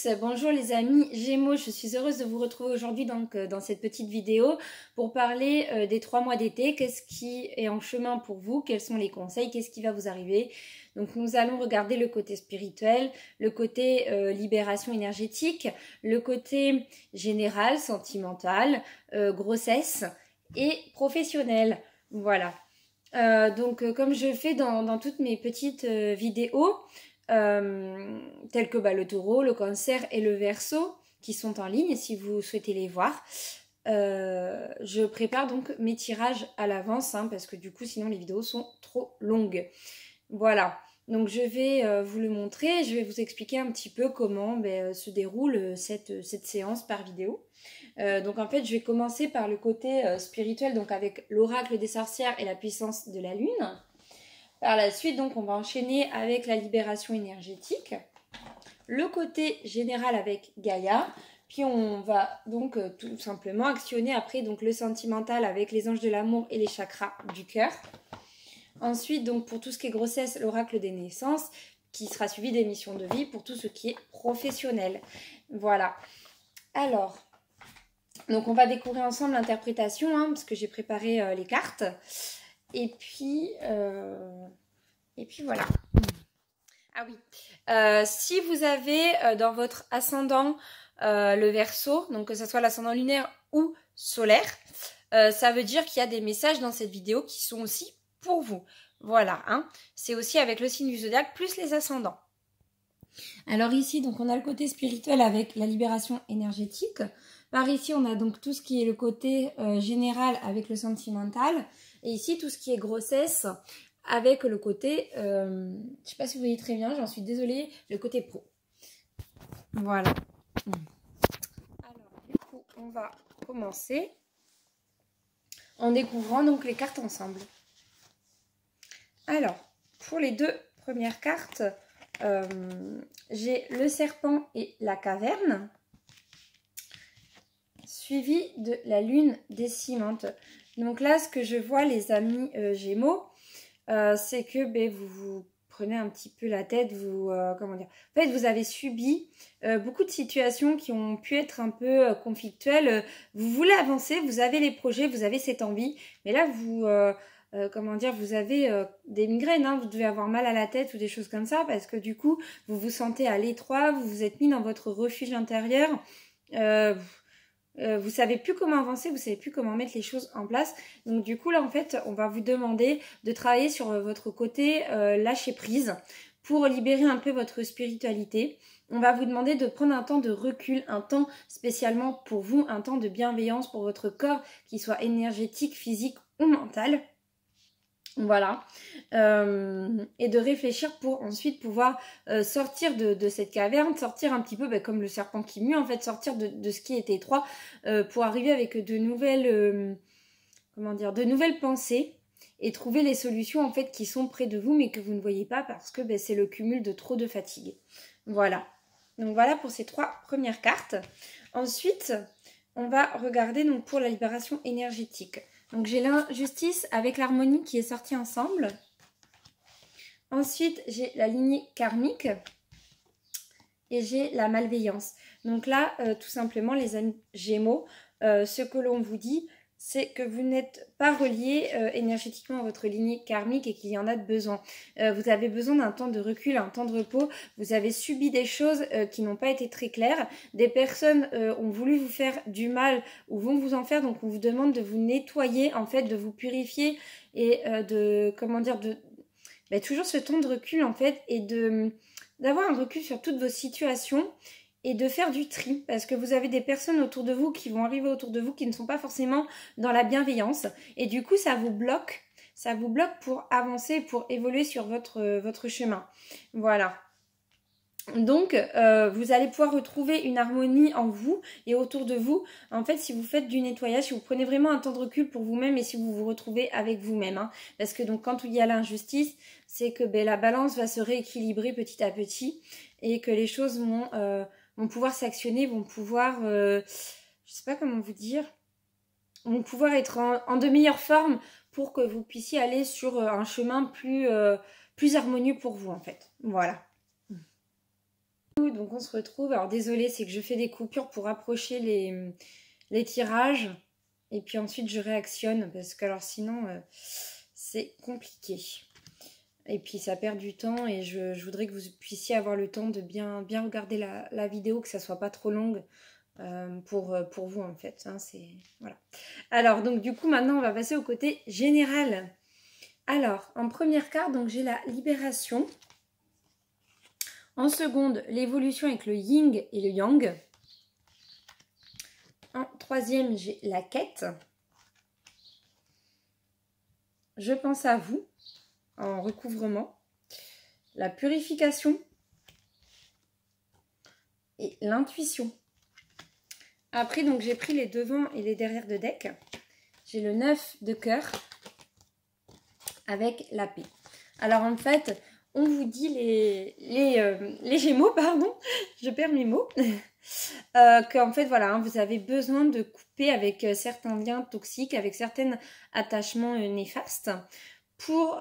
tous, bonjour les amis Gémeaux, je suis heureuse de vous retrouver aujourd'hui dans cette petite vidéo pour parler des 3 mois d'été, qu'est-ce qui est en chemin pour vous, quels sont les conseils, qu'est-ce qui va vous arriver. Donc nous allons regarder le côté spirituel, le côté libération énergétique, le côté général, sentimental, grossesse et professionnel, voilà. Comme je fais dans toutes mes petites vidéos, tels que le taureau, le cancer et le verseau qui sont en ligne si vous souhaitez les voir. Je prépare donc mes tirages à l'avance parce que du coup sinon les vidéos sont trop longues. Voilà, donc je vais vous le montrer, je vais vous expliquer un petit peu comment se déroule cette séance par vidéo. Donc en fait je vais commencer par le côté spirituel, donc avec l'oracle des sorcières et la puissance de la lune. Par la suite, donc, on va enchaîner avec la libération énergétique, le côté général avec Gaïa, puis on va donc tout simplement actionner après donc le sentimental avec les anges de l'amour et les chakras du cœur. Ensuite, donc pour tout ce qui est grossesse, l'oracle des naissances, qui sera suivi des missions de vie pour tout ce qui est professionnel. Voilà. Alors, donc on va découvrir ensemble l'interprétation, parce que j'ai préparé les cartes. Et puis voilà. Ah oui. Si vous avez dans votre ascendant le Verseau, donc que ce soit l'ascendant lunaire ou solaire, ça veut dire qu'il y a des messages dans cette vidéo qui sont aussi pour vous. Voilà. C'est aussi avec le signe du zodiaque plus les ascendants. Alors ici, donc on a le côté spirituel avec la libération énergétique. Par ici, on a donc tout ce qui est le côté général avec le sentimental. Et ici, tout ce qui est grossesse avec le côté, je ne sais pas si vous voyez très bien, j'en suis désolée, le côté pro. Voilà. Alors, du coup, on va commencer en découvrant donc les cartes ensemble. Alors, pour les 2 premières cartes, j'ai le serpent et la caverne, suivi de la lune décimante. Donc là, ce que je vois, les amis Gémeaux, c'est que vous vous prenez un petit peu la tête, comment dire. En fait, vous avez subi beaucoup de situations qui ont pu être un peu conflictuelles. Vous voulez avancer, vous avez les projets, vous avez cette envie, mais là, vous, comment dire, vous avez des migraines, vous devez avoir mal à la tête ou des choses comme ça, parce que du coup, vous vous sentez à l'étroit, vous vous êtes mis dans votre refuge intérieur. Vous savez plus comment avancer, vous savez plus comment mettre les choses en place. Donc du coup là en fait on va vous demander de travailler sur votre côté lâcher prise pour libérer un peu votre spiritualité. On va vous demander de prendre un temps de recul, un temps spécialement pour vous, un temps de bienveillance pour votre corps, qu'il soit énergétique, physique ou mental. Voilà, et de réfléchir pour ensuite pouvoir sortir de cette caverne, sortir un petit peu comme le serpent qui mue, en fait, sortir de ce qui était étroit pour arriver avec de nouvelles, de nouvelles pensées et trouver les solutions en fait qui sont près de vous mais que vous ne voyez pas parce que c'est le cumul de trop de fatigue. Voilà, donc voilà pour ces 3 premières cartes. Ensuite, on va regarder donc pour la libération énergétique. Donc j'ai l'injustice avec l'harmonie qui est sortie ensemble. Ensuite, j'ai la lignée karmique et j'ai la malveillance. Donc là, tout simplement, les amis Gémeaux, ce que l'on vous dit, c'est que vous n'êtes pas relié énergétiquement à votre lignée karmique et qu'il y en a besoin. Vous avez besoin d'un temps de recul, un temps de repos. Vous avez subi des choses qui n'ont pas été très claires. Des personnes ont voulu vous faire du mal ou vont vous en faire. Donc on vous demande de vous nettoyer, en fait, de vous purifier et toujours ce temps de recul en fait et d'avoir un recul sur toutes vos situations. Et de faire du tri, parce que vous avez des personnes autour de vous qui vont arriver autour de vous qui ne sont pas forcément dans la bienveillance. Et du coup, ça vous bloque pour avancer, pour évoluer sur votre chemin. Voilà. Donc, vous allez pouvoir retrouver une harmonie en vous et autour de vous. En fait, si vous faites du nettoyage, si vous prenez vraiment un temps de recul pour vous-même et si vous vous retrouvez avec vous-même. Parce que donc, quand il y a l'injustice, c'est que la balance va se rééquilibrer petit à petit et que les choses vont pouvoir s'actionner, vont pouvoir, je sais pas comment vous dire, vont pouvoir être en de meilleure forme pour que vous puissiez aller sur un chemin plus harmonieux pour vous en fait. Voilà. Donc on se retrouve, alors désolée, c'est que je fais des coupures pour rapprocher les tirages et puis ensuite je réactionne parce que alors sinon c'est compliqué et puis ça perd du temps et je voudrais que vous puissiez avoir le temps de bien regarder la vidéo, que ça soit pas trop longue pour vous en fait, hein, voilà. Alors donc du coup maintenant on va passer au côté général. Alors en première carte donc j'ai la libération. En seconde, l'évolution avec le yin et le yang. En troisième, j'ai la quête. Je pense à vous, en recouvrement. La purification. Et l'intuition. Après, donc j'ai pris les devants et les derrière de deck. J'ai le 9 de cœur avec la paix. Alors en fait, on vous dit les Gémeaux, pardon, je perds mes mots, qu'en fait, voilà, hein, vous avez besoin de couper avec certains liens toxiques, avec certains attachements néfastes pour,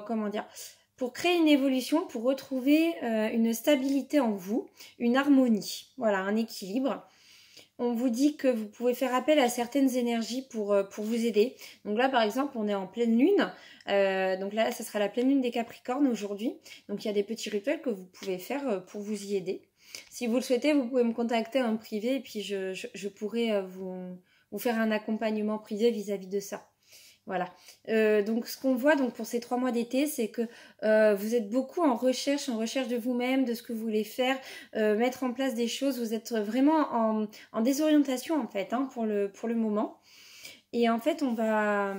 comment dire, pour créer une évolution, pour retrouver une stabilité en vous, une harmonie, voilà, un équilibre. On vous dit que vous pouvez faire appel à certaines énergies pour vous aider. Donc là, par exemple, on est en pleine lune. Donc là, ça sera la pleine lune des Capricornes aujourd'hui. Donc il y a des petits rituels que vous pouvez faire pour vous y aider. Si vous le souhaitez, vous pouvez me contacter en privé et puis je pourrai vous faire un accompagnement privé vis-à-vis de ça. Voilà. Donc ce qu'on voit donc pour ces 3 mois d'été, c'est que vous êtes beaucoup en recherche de vous-même, de ce que vous voulez faire, mettre en place des choses. Vous êtes vraiment en désorientation en fait, hein, pour le moment. Et en fait, on va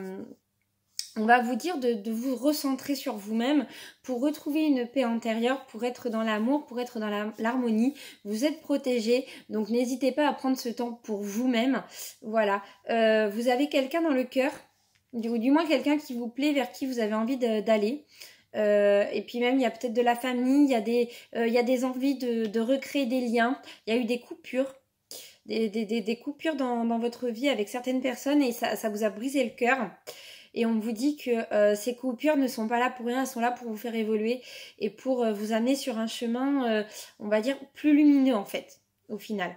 vous dire de vous recentrer sur vous-même pour retrouver une paix intérieure, pour être dans l'amour, pour être dans l'harmonie. Vous êtes protégé, donc n'hésitez pas à prendre ce temps pour vous-même. Voilà. Vous avez quelqu'un dans le cœur, ou du moins quelqu'un qui vous plaît, vers qui vous avez envie d'aller. Et puis même, il y a peut-être de la famille, il y a des envies de recréer des liens. Il y a eu des coupures. Des coupures dans votre vie avec certaines personnes et ça vous a brisé le cœur. Et on vous dit que ces coupures ne sont pas là pour rien, elles sont là pour vous faire évoluer et pour vous amener sur un chemin, on va dire, plus lumineux en fait, au final.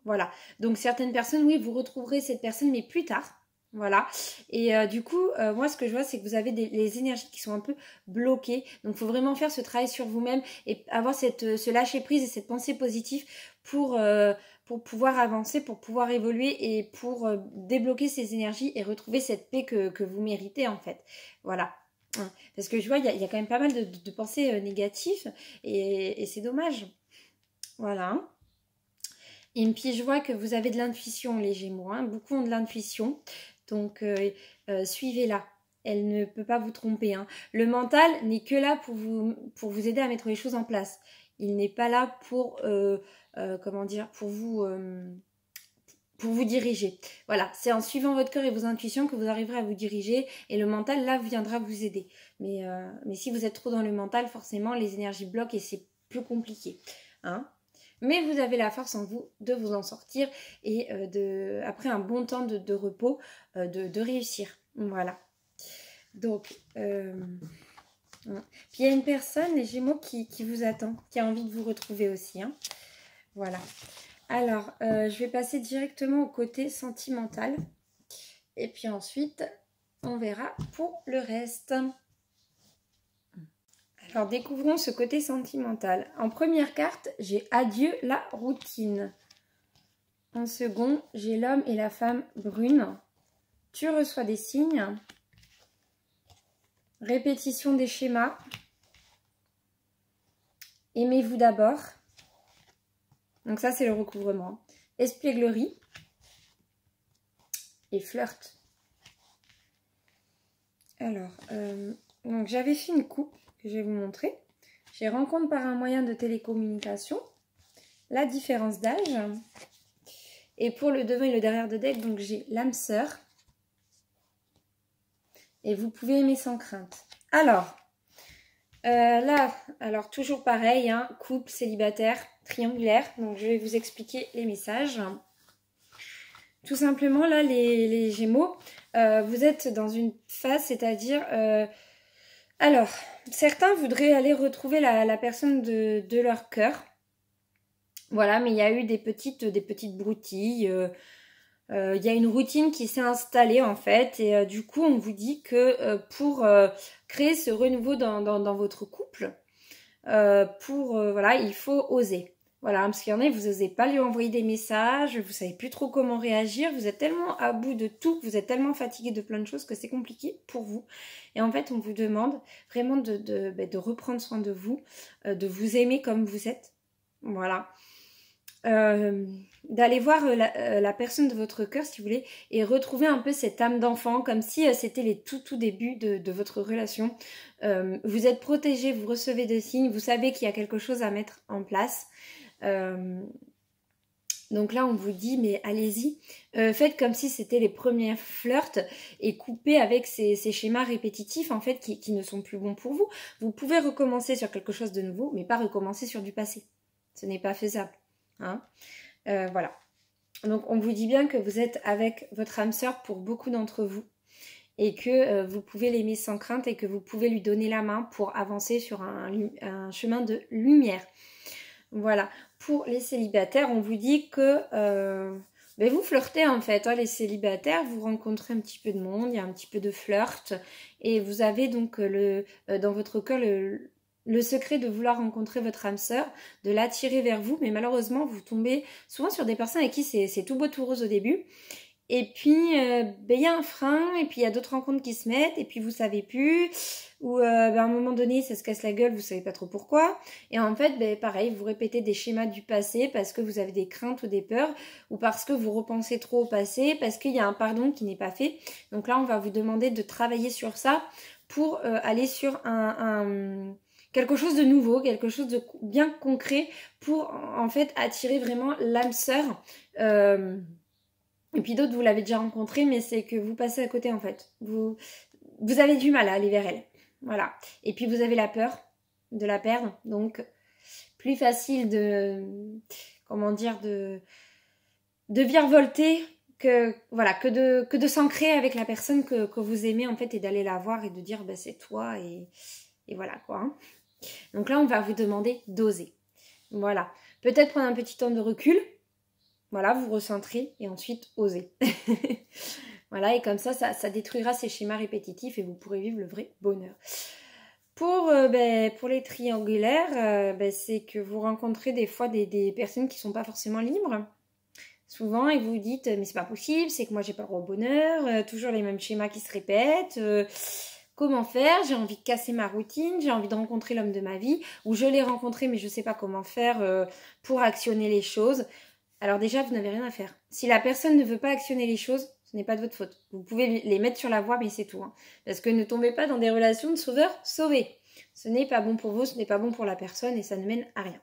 Voilà. Donc certaines personnes, oui, vous retrouverez cette personne, mais plus tard. Voilà. Et du coup, moi, ce que je vois, c'est que vous avez les énergies qui sont un peu bloquées. Donc, il faut vraiment faire ce travail sur vous-même et avoir ce lâcher-prise et cette pensée positive pour pouvoir avancer, pour pouvoir évoluer et pour débloquer ces énergies et retrouver cette paix que vous méritez, en fait. Voilà. Parce que je vois, il y a quand même pas mal de pensées négatives et c'est dommage. Voilà. Et puis, je vois que vous avez de l'intuition, les Gémeaux. Hein. Beaucoup ont de l'intuition. Donc, suivez-la. Elle ne peut pas vous tromper. Hein. Le mental n'est que là pour vous aider à mettre les choses en place. Il n'est pas là pour, comment dire, pour vous diriger. Voilà, c'est en suivant votre cœur et vos intuitions que vous arriverez à vous diriger. Et le mental, là, viendra vous aider. Mais si vous êtes trop dans le mental, forcément, les énergies bloquent et c'est plus compliqué. Hein. Mais vous avez la force en vous de vous en sortir et après un bon temps de repos, de réussir. Voilà. Donc, puis il y a une personne, les Gémeaux, qui vous attend, qui a envie de vous retrouver aussi. Hein. Voilà. Alors, je vais passer directement au côté sentimental. Et puis ensuite, on verra pour le reste. Alors, découvrons ce côté sentimental. En première carte, j'ai adieu la routine. En second, j'ai l'homme et la femme brune. Tu reçois des signes. Répétition des schémas. Aimez-vous d'abord. Donc ça, c'est le recouvrement. Espièglerie. Et flirt. Alors, donc j'avais fait une coupe. Je vais vous montrer. J'ai rencontre par un moyen de télécommunication, la différence d'âge. Et pour le devant et le derrière de deck, donc j'ai l'âme sœur. Et vous pouvez aimer sans crainte. Alors, là, alors toujours pareil, hein, couple, célibataire, triangulaire. Donc je vais vous expliquer les messages. Tout simplement, là, les Gémeaux, vous êtes dans une phase, c'est-à-dire... alors, certains voudraient aller retrouver la personne de leur cœur. Voilà, mais il y a eu des petites broutilles. Il y a une routine qui s'est installée en fait. Et du coup, on vous dit que pour créer ce renouveau dans votre couple, voilà, il faut oser. Voilà, parce qu'il y en a, vous n'osez pas lui envoyer des messages, vous savez plus trop comment réagir, vous êtes tellement à bout de tout, vous êtes tellement fatigué de plein de choses que c'est compliqué pour vous. Et en fait, on vous demande vraiment de reprendre soin de vous aimer comme vous êtes. Voilà. D'aller voir la personne de votre cœur, si vous voulez, et retrouver un peu cette âme d'enfant, comme si c'était les tout débuts de votre relation. Vous êtes protégé, vous recevez des signes, vous savez qu'il y a quelque chose à mettre en place. Donc là, on vous dit, mais allez-y, faites comme si c'était les premiers flirts et coupez avec ces schémas répétitifs, en fait, qui ne sont plus bons pour vous. Vous pouvez recommencer sur quelque chose de nouveau, mais pas recommencer sur du passé. Ce n'est pas faisable. Hein, voilà. Donc on vous dit bien que vous êtes avec votre âme sœur pour beaucoup d'entre vous et que vous pouvez l'aimer sans crainte et que vous pouvez lui donner la main pour avancer sur un chemin de lumière. Voilà. Pour les célibataires, on vous dit que vous flirtez en fait. Hein, les célibataires, vous rencontrez un petit peu de monde, il y a un petit peu de flirt et vous avez donc dans votre cœur le secret de vouloir rencontrer votre âme sœur, de l'attirer vers vous, mais malheureusement, vous tombez souvent sur des personnes avec qui c'est tout beau tout rose au début. Et puis, il y a un frein, et puis il y a d'autres rencontres qui se mettent, et puis vous savez plus, ou à un moment donné, ça se casse la gueule, vous savez pas trop pourquoi. Et en fait, pareil, vous répétez des schémas du passé parce que vous avez des craintes ou des peurs, ou parce que vous repensez trop au passé, parce qu'il y a un pardon qui n'est pas fait. Donc là, on va vous demander de travailler sur ça pour aller sur quelque chose de nouveau, quelque chose de bien concret pour en fait attirer vraiment l'âme sœur. Et puis d'autres, vous l'avez déjà rencontré, mais c'est que vous passez à côté en fait. Vous avez du mal à aller vers elle. Voilà. Et puis vous avez la peur de la perdre. Donc plus facile de virevolter que de s'ancrer avec la personne que vous aimez en fait et d'aller la voir et de dire c'est toi et voilà quoi. Hein. Donc là, on va vous demander d'oser. Voilà. Peut-être prendre un petit temps de recul. Voilà, vous recentrez et ensuite oser. Voilà, et comme ça détruira ces schémas répétitifs et vous pourrez vivre le vrai bonheur. Pour les triangulaires, c'est que vous rencontrez des fois des personnes qui ne sont pas forcément libres. Souvent, et vous vous dites, mais c'est pas possible, c'est que moi j'ai pas le droit au bonheur, toujours les mêmes schémas qui se répètent. Comment faire? J'ai envie de casser ma routine, j'ai envie de rencontrer l'homme de ma vie, ou je l'ai rencontré mais je ne sais pas comment faire pour actionner les choses. Alors déjà, vous n'avez rien à faire. Si la personne ne veut pas actionner les choses, ce n'est pas de votre faute. Vous pouvez les mettre sur la voie, mais c'est tout. Hein. Parce que ne tombez pas dans des relations de sauveur-sauvé. Ce n'est pas bon pour vous, ce n'est pas bon pour la personne et ça ne mène à rien.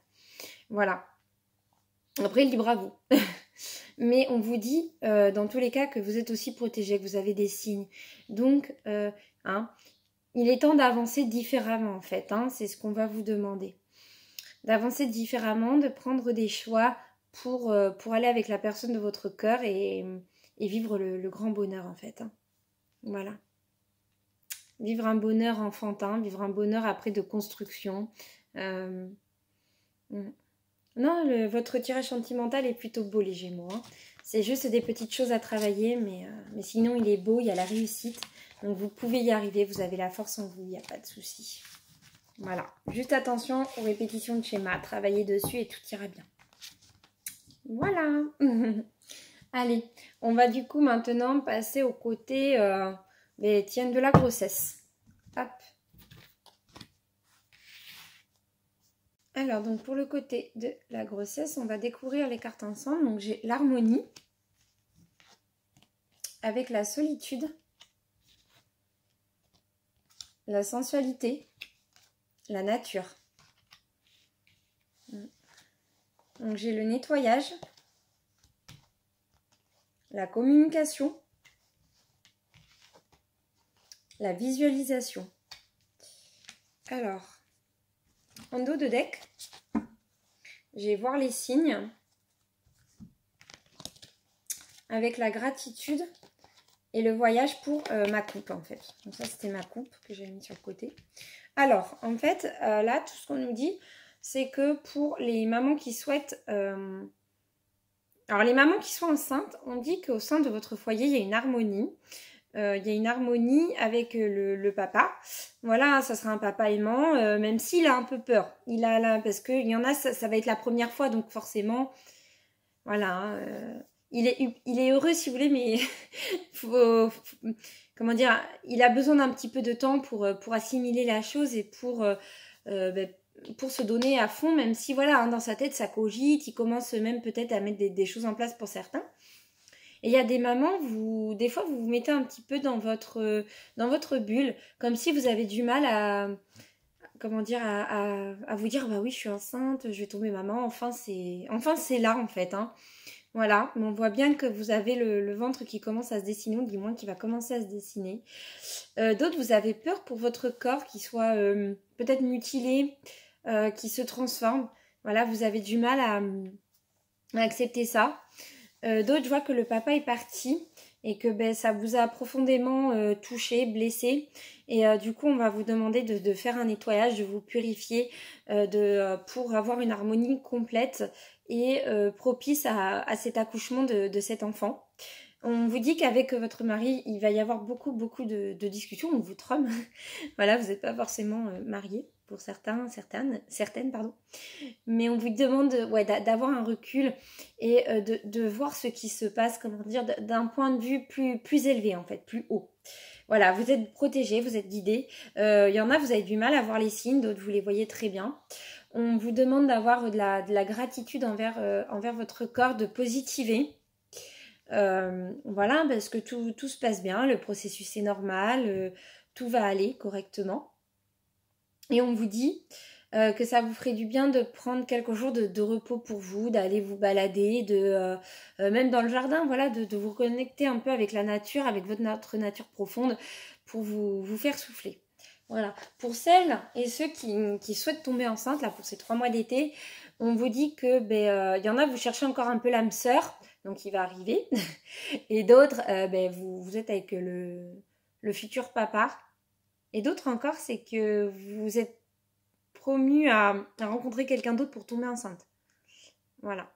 Voilà. Après, libre à vous. Mais on vous dit, dans tous les cas, que vous êtes aussi protégé, que vous avez des signes. Donc, il est temps d'avancer différemment, en fait. Hein, c'est ce qu'on va vous demander. D'avancer différemment, de prendre des choix pour aller avec la personne de votre cœur et vivre le grand bonheur, en fait. Hein. Voilà. Vivre un bonheur enfantin, vivre un bonheur après de construction. Non, votre tirage sentimental est plutôt beau, les Gémeaux. Hein. C'est juste des petites choses à travailler, mais sinon, il est beau, il y a la réussite. Donc, vous pouvez y arriver, vous avez la force en vous, il n'y a pas de souci. Voilà. Juste attention aux répétitions de schémas, travaillez dessus et tout ira bien. Voilà. Allez, on va du coup maintenant passer au côté de la grossesse. Hop. Alors, donc pour le côté de la grossesse, on va découvrir les cartes ensemble. Donc, j'ai l'harmonie avec la solitude, la sensualité, la nature. Donc, j'ai le nettoyage, la communication, la visualisation. Alors, en dos de deck, je vais voir les signes avec la gratitude et le voyage pour ma coupe en fait. Donc ça c'était ma coupe que j'ai mis sur le côté. Alors en fait là tout ce qu'on nous dit, c'est que pour les mamans qui souhaitent... Alors les mamans qui sont enceintes, on dit qu'au sein de votre foyer, il y a une harmonie. Il y a une harmonie avec le papa. Voilà, ça sera un papa aimant, même s'il a un peu peur. Parce qu'il y en a, ça va être la première fois, donc forcément, voilà. Il est heureux si vous voulez, mais comment dire, il a besoin d'un petit peu de temps pour assimiler la chose et pour se donner à fond, même si voilà, hein, dans sa tête ça cogite, il commence même peut-être à mettre des choses en place pour certains. Et il y a des mamans, des fois vous vous mettez un petit peu dans votre bulle, comme si vous avez du mal à vous dire bah oui je suis enceinte, je vais tomber maman, enfin c'est là en fait, hein. Voilà, mais on voit bien que vous avez le ventre qui commence à se dessiner, ou du moins qui va commencer à se dessiner. D'autres, vous avez peur pour votre corps qui soit peut-être mutilé, qui se transforme. Voilà, vous avez du mal à accepter ça. D'autres, je vois que le papa est parti et que ça vous a profondément touché, blessé. Et du coup, on va vous demander de faire un nettoyage, de vous purifier pour avoir une harmonie complète et propice à cet accouchement de cet enfant. On vous dit qu'avec votre mari, il va y avoir beaucoup de discussions, on vous trompe. Voilà, vous n'êtes pas forcément mariés pour certaines, pardon. Mais on vous demande d'avoir un recul et de voir ce qui se passe, comment dire, d'un point de vue plus élevé en fait, plus haut. Voilà, vous êtes protégés, vous êtes guidés. Il y en a, vous avez du mal à voir les signes, d'autres vous les voyez très bien. On vous demande d'avoir de la gratitude envers votre corps, de positiver. Voilà, parce que tout se passe bien, le processus est normal, tout va aller correctement. Et on vous dit que ça vous ferait du bien de prendre quelques jours de repos pour vous, d'aller vous balader, même dans le jardin, voilà, de vous connecter un peu avec la nature, avec votre nature profonde, pour vous faire souffler. Voilà. Pour celles et ceux qui souhaitent tomber enceinte, là, pour ces 3 mois d'été, on vous dit que y en a, vous cherchez encore un peu l'âme sœur, donc il va arriver. Et d'autres, vous êtes avec le futur papa. Et d'autres encore, c'est que vous êtes promu à rencontrer quelqu'un d'autre pour tomber enceinte. Voilà.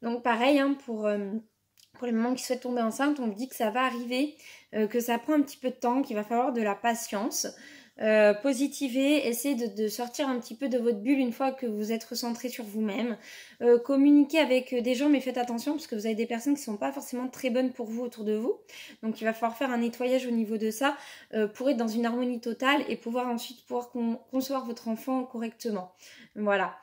Donc pareil, hein, pour les mamans qui souhaitent tomber enceinte, on vous dit que ça va arriver, que ça prend un petit peu de temps, qu'il va falloir de la patience. Positiver, essayez de sortir un petit peu de votre bulle une fois que vous êtes recentré sur vous-même. Communiquer avec des gens, mais faites attention parce que vous avez des personnes qui ne sont pas forcément très bonnes pour vous autour de vous. Donc il va falloir faire un nettoyage au niveau de ça pour être dans une harmonie totale et pouvoir ensuite concevoir votre enfant correctement. Voilà.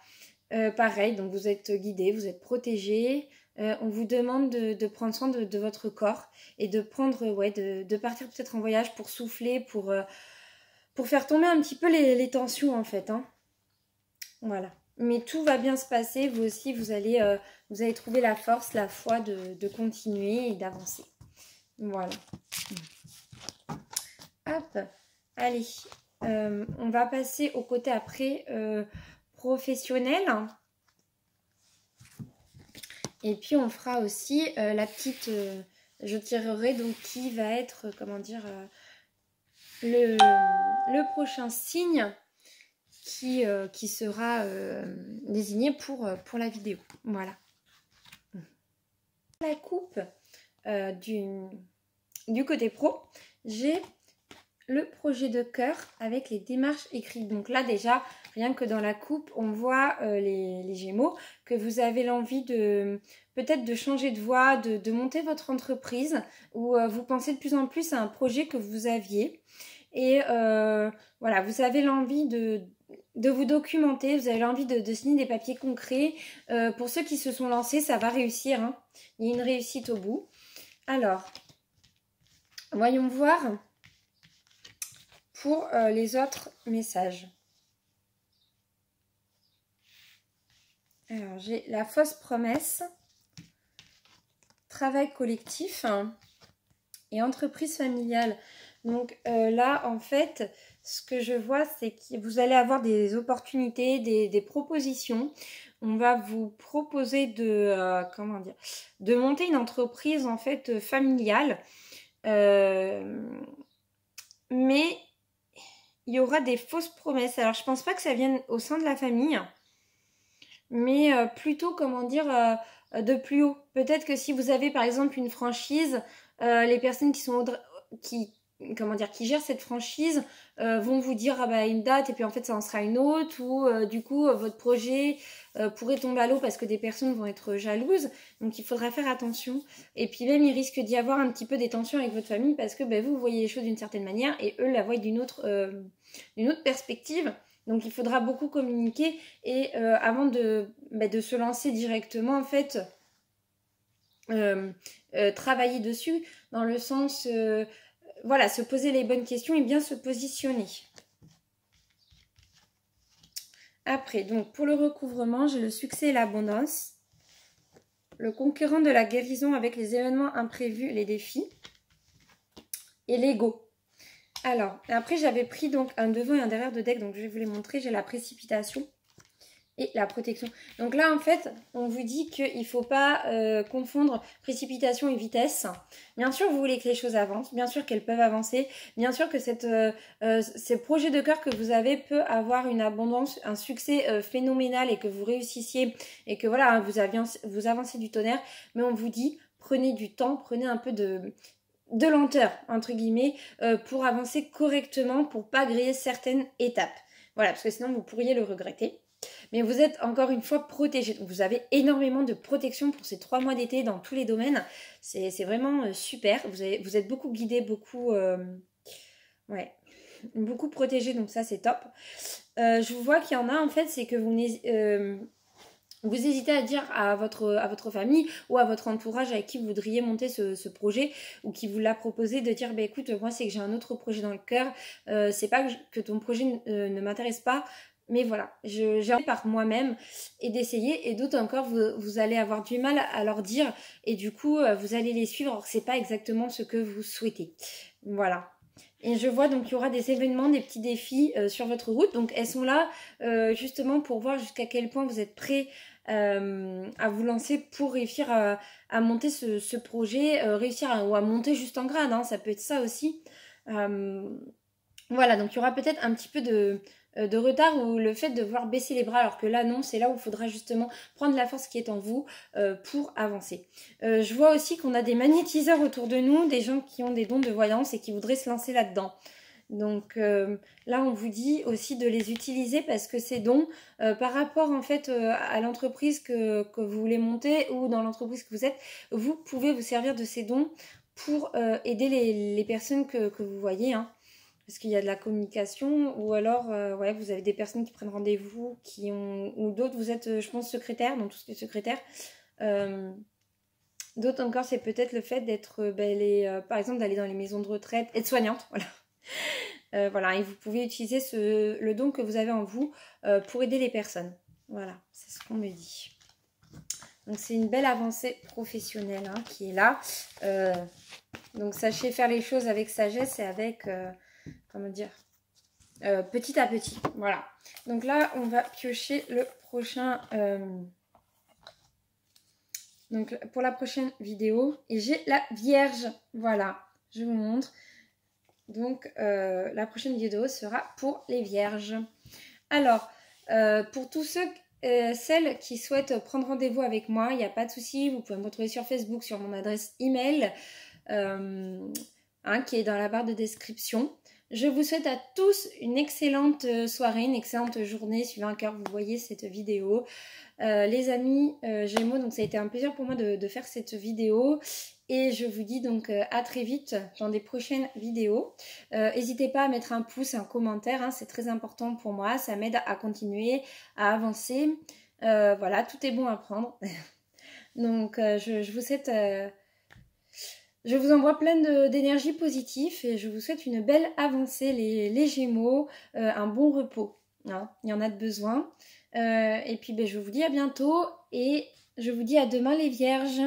Pareil, donc vous êtes guidé, vous êtes protégé. On vous demande de prendre soin de votre corps et de partir peut-être en voyage pour souffler, pour faire tomber un petit peu les tensions en fait, hein. Voilà. Mais tout va bien se passer. Vous aussi, vous allez trouver la force, la foi de continuer et d'avancer. Voilà. Hop. Allez. On va passer au côté après professionnel. Et puis, on fera aussi la petite... je tirerai donc qui va être, comment dire... le prochain signe qui sera désigné pour la vidéo. Voilà. La coupe du côté pro, j'ai le projet de cœur avec les démarches écrites. Donc là déjà, rien que dans la coupe, on voit les Gémeaux, que vous avez l'envie peut-être de changer de voie, de monter votre entreprise, ou vous pensez de plus en plus à un projet que vous aviez. Et voilà, vous avez l'envie de vous documenter, vous avez l'envie de signer des papiers concrets. Pour ceux qui se sont lancés, ça va réussir, hein. Il y a une réussite au bout. Alors, voyons voir pour les autres messages. Alors, j'ai la fausse promesse, travail collectif et entreprise familiale. Donc là, en fait, ce que je vois, c'est que vous allez avoir des opportunités, des propositions. On va vous proposer de monter une entreprise, en fait, familiale. Mais il y aura des fausses promesses. Alors, je pense pas que ça vienne au sein de la famille, mais plutôt, comment dire, de plus haut. Peut-être que si vous avez, par exemple, une franchise, les personnes qui sont qui, comment dire, qui gèrent cette franchise vont vous dire ah bah une date et puis en fait ça en sera une autre ou du coup votre projet pourrait tomber à l'eau parce que des personnes vont être jalouses, donc il faudra faire attention. Et puis même il risque d'y avoir un petit peu des tensions avec votre famille parce que vous voyez les choses d'une certaine manière et eux la voient d'une autre perspective. Donc il faudra beaucoup communiquer et avant de se lancer directement en fait travailler dessus dans le sens voilà, se poser les bonnes questions et bien se positionner. Après, donc pour le recouvrement, j'ai le succès et l'abondance, le conquérant de la guérison avec les événements imprévus, les défis, et l'ego. Alors, après j'avais pris donc un devant et un derrière de deck, donc je vais vous les montrer. J'ai la précipitation et la protection. Donc là, en fait, on vous dit qu'il ne faut pas confondre précipitation et vitesse. Bien sûr, vous voulez que les choses avancent. Bien sûr qu'elles peuvent avancer. Bien sûr que ces projets de cœur que vous avez peut avoir une abondance, un succès phénoménal et que vous réussissiez et que voilà, vous avancez du tonnerre. Mais on vous dit, prenez du temps, prenez un peu de lenteur, entre guillemets, pour avancer correctement, pour pas griller certaines étapes. Voilà, parce que sinon, vous pourriez le regretter. Mais vous êtes encore une fois protégé. Donc vous avez énormément de protection pour ces 3 mois d'été dans tous les domaines. C'est vraiment super. Vous êtes beaucoup guidé, beaucoup protégé. Donc ça, c'est top. Je vous vois qu'il y en a, en fait, c'est que vous hésitez à dire à votre famille ou à votre entourage avec qui vous voudriez monter ce projet ou qui vous l'a proposé de dire écoute, moi c'est que j'ai un autre projet dans le cœur, c'est pas que ton projet ne m'intéresse pas, mais voilà, j'ai envie par moi-même et d'essayer, et d'autres encore vous allez avoir du mal à leur dire et du coup vous allez les suivre alors que c'est pas exactement ce que vous souhaitez. Voilà. Et je vois donc il y aura des événements, des petits défis sur votre route. Donc elles sont là justement pour voir jusqu'à quel point vous êtes prêts à vous lancer pour réussir à monter ce projet, ou à monter juste en grade, hein, ça peut être ça aussi. Voilà, donc il y aura peut-être un petit peu de retard ou le fait de voir baisser les bras, alors que là non, c'est là où il faudra justement prendre la force qui est en vous pour avancer. Je vois aussi qu'on a des magnétiseurs autour de nous, des gens qui ont des dons de voyance et qui voudraient se lancer là-dedans. Donc là on vous dit aussi de les utiliser parce que ces dons par rapport en fait à l'entreprise que vous voulez monter ou dans l'entreprise que vous êtes, vous pouvez vous servir de ces dons pour aider les personnes que vous voyez, hein. Parce qu'il y a de la communication ou alors vous avez des personnes qui prennent rendez-vous ou d'autres vous êtes je pense secrétaire, donc tout ce qui est secrétaire. D'autres encore c'est peut-être le fait d'être par exemple d'aller dans les maisons de retraite, être soignante, voilà. Voilà, et vous pouvez utiliser le don que vous avez en vous pour aider les personnes. Voilà, c'est ce qu'on me dit. Donc c'est une belle avancée professionnelle hein, qui est là. Donc sachez faire les choses avec sagesse et avec... comment dire, petit à petit. Voilà. Donc là, on va piocher le prochain... donc pour la prochaine vidéo. Et j'ai la Vierge. Voilà, je vous montre. Donc la prochaine vidéo sera pour les Vierges. Alors, pour tous celles qui souhaitent prendre rendez-vous avec moi, il n'y a pas de souci. Vous pouvez me retrouver sur Facebook, sur mon adresse email, qui est dans la barre de description. Je vous souhaite à tous une excellente soirée, une excellente journée, suivant à cœur vous voyez cette vidéo. Les amis Gémeaux, donc ça a été un plaisir pour moi de faire cette vidéo. Et je vous dis donc à très vite dans des prochaines vidéos. N'hésitez pas à mettre un pouce, un commentaire, hein, c'est très important pour moi. Ça m'aide à continuer, à avancer. Voilà, tout est bon à prendre. Donc je vous souhaite... je vous envoie plein d'énergie positive et je vous souhaite une belle avancée les Gémeaux, un bon repos. Hein, il y en a de besoin. Et puis je vous dis à bientôt et je vous dis à demain les Vierges.